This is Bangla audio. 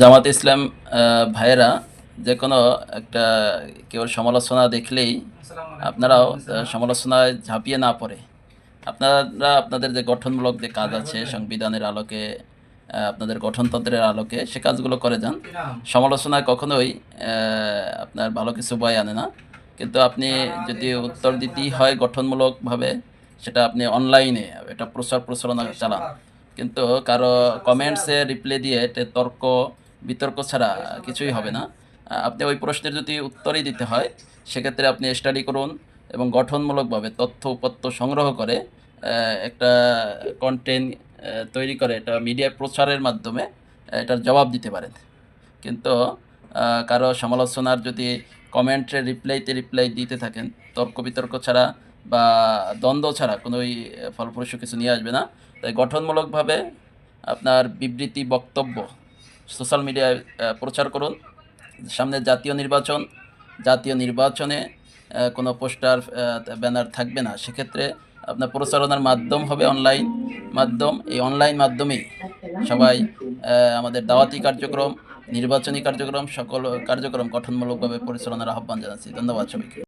জামাতে ইসলাম ভাইয়েরা যে কোনো একটা কেউ সমালোচনা দেখলেই আপনারাও সমালোচনায় ঝাঁপিয়ে না পড়ে আপনারা আপনাদের যে গঠনমূলক যে কাজ আছে সংবিধানের আলোকে আপনাদের গঠনতন্ত্রের আলোকে সে কাজগুলো করে যান। সমালোচনায় কখনোই আপনার ভালো কিছু বয়ে আনে না। কিন্তু আপনি যদি উত্তর দিতেই হয় গঠনমূলকভাবে, সেটা আপনি অনলাইনে এটা প্রচার প্রচারণা চালান। কিন্তু কারো কমেন্টসে রিপ্লাই দিয়ে এটা বিতর্ক ছাড়া কিছুই হবে না। আপনি ওই প্রশ্নের যদি উত্তরই দিতে হয়, সেক্ষেত্রে আপনি স্টাডি করুন এবং গঠনমূলকভাবে তথ্য উপাত্ত সংগ্রহ করে একটা কন্টেন্ট তৈরি করে এটা মিডিয়ায় প্রচারের মাধ্যমে এটার জবাব দিতে পারেন। কিন্তু কারো সমালোচনার যদি কমেন্টে রিপ্লাই দিতে থাকেন, তর্ক বিতর্ক ছাড়া বা দ্বন্দ্ব ছাড়া কোনোই ফলপ্রসূ কিছু নিয়ে আসবে না। তাই গঠনমূলকভাবে আপনার বিবৃতি, বক্তব্য সোশ্যাল মিডিয়ায় প্রচার করুন। সামনে জাতীয় নির্বাচনে কোনো পোস্টার, ব্যানার থাকবে না। সেক্ষেত্রে আপনার প্রচারণার মাধ্যম হবে অনলাইন মাধ্যম। এই অনলাইন মাধ্যমেই সবাই আমাদের দাওয়াতি কার্যক্রম, নির্বাচনী কার্যক্রম, সকল কার্যক্রম গঠনমূলকভাবে পরিচালনার আহ্বান জানাচ্ছি। ধন্যবাদ সবাইকে।